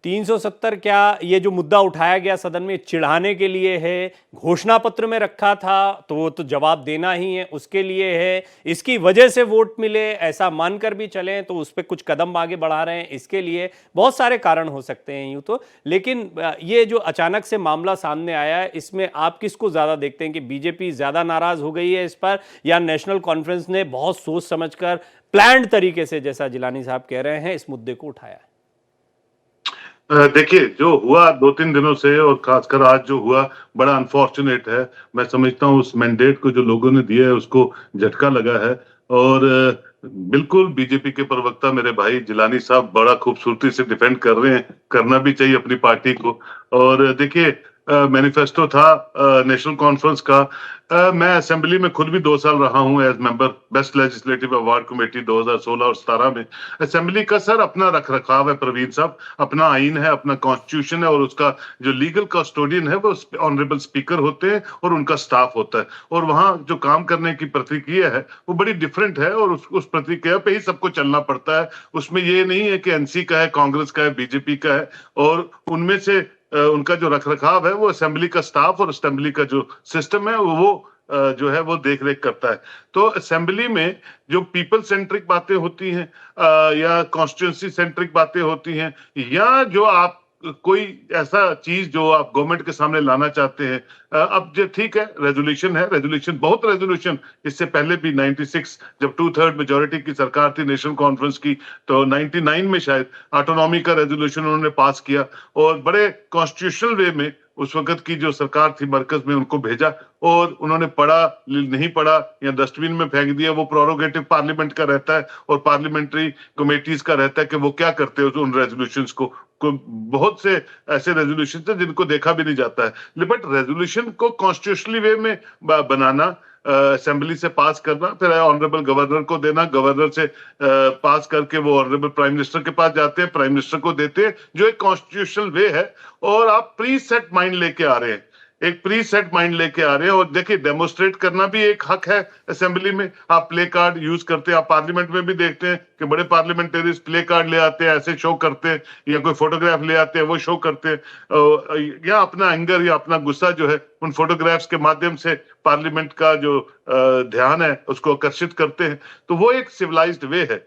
370 क्या ये जो मुद्दा उठाया गया सदन में चिढ़ाने के लिए है, घोषणा पत्र में रखा था तो वो तो जवाब देना ही है, उसके लिए है, इसकी वजह से वोट मिले ऐसा मानकर भी चलें तो उस पर कुछ कदम आगे बढ़ा रहे हैं, इसके लिए बहुत सारे कारण हो सकते हैं यूं तो। लेकिन ये जो अचानक से मामला सामने आया है इसमें आप किसको ज्यादा देखते हैं कि बीजेपी ज्यादा नाराज हो गई है इस पर, या नेशनल कॉन्फ्रेंस ने बहुत सोच समझकर प्लान्ड तरीके से, जैसा जिलानी साहब कह रहे हैं, इस मुद्दे को उठाया है? देखिए, जो हुआ 2-3 दिनों से और खासकर आज जो हुआ, बड़ा अनफॉर्च्यूनेट है। मैं समझता हूँ उस मैंडेट को जो लोगों ने दिया है उसको झटका लगा है। और बिल्कुल बीजेपी के प्रवक्ता मेरे भाई जिलानी साहब बड़ा खूबसूरती से डिफेंड कर रहे हैं, करना भी चाहिए अपनी पार्टी को। और देखिए, मैनिफेस्टो था नेशनल कॉन्फ्रेंस का। मैं असेंबली में खुद भी 2 साल रहा हूं as member, best legislative award committee 2016 और 17 में। असेंबली का सर अपना रख रखाव है प्रवीण साहब, अपना आइन है, अपना कॉन्स्टिट्यूशन है, और उसका जो लीगल कस्टोडियन है वो ऑनरेबल स्पीकर होते हैं और उनका स्टाफ होता है। और वहां जो काम करने की प्रक्रिया है वो बड़ी डिफरेंट है, और उस प्रक्रिया पे ही सबको चलना पड़ता है। उसमें ये नहीं है कि एनसी का है, कांग्रेस का है, बीजेपी का है। और उनमें से उनका जो रखरखाव है वो असेंबली का स्टाफ और असेंबली का जो सिस्टम है वो जो है वो देख रेख करता है। तो असेंबली में जो पीपल सेंट्रिक बातें होती हैं, या कॉन्स्टिट्यूंसी सेंट्रिक बातें होती हैं, या जो आप कोई ऐसा चीज जो आप गवर्नमेंट के सामने लाना चाहते हैं, अब जो ठीक है, रेजोल्यूशन है, रेजोल्यूशन बहुत रेजोल्यूशन इससे पहले भी 96 जब 2/3 मेजोरिटी की सरकार थी नेशनल कॉन्फ्रेंस की, तो 99 में शायद ऑटोनॉमी का रेजोल्यूशन उन्होंने पास किया और बड़े कॉन्स्टिट्यूशनल वे में उस वक्त की जो सरकार थी मरकज में उनको भेजा, और उन्होंने पढ़ा नहीं पढ़ा या डस्टबिन में फेंक दिया, वो प्रोरोगेटिव पार्लियामेंट का रहता है और पार्लियामेंट्री कमेटीज का रहता है कि वो क्या करते हो उन रेजोल्यूशंस को। बहुत से ऐसे रेजोल्यूशन थे जिनको देखा भी नहीं जाता है, बट रेजोल्यूशन को कॉन्स्टिट्यूशनली वे में बनाना, असेंबली से पास करना, फिर ऑनरेबल गवर्नर को देना, गवर्नर से पास करके वो ऑनरेबल प्राइम मिनिस्टर के पास जाते हैं, प्राइम मिनिस्टर को देते हैं, जो एक कॉन्स्टिट्यूशनल वे है। और आप प्री सेट माइंड लेके आ रहे हैं, एक प्री सेट माइंड लेके आ रहे हैं। और देखिए, डेमोस्ट्रेट करना भी एक हक है असेंबली में। आप प्ले कार्ड यूज करते हैं, आप पार्लियामेंट में भी देखते हैं कि बड़े पार्लियामेंटेरियंस प्ले कार्ड ले आते हैं, ऐसे शो करते हैं, या कोई फोटोग्राफ ले आते हैं वो शो करते हैं, या अपना एंगर या अपना गुस्सा जो है उन फोटोग्राफ्स के माध्यम से पार्लियामेंट का जो ध्यान है उसको आकर्षित करते हैं। तो वो एक सिविलाइज्ड वे है।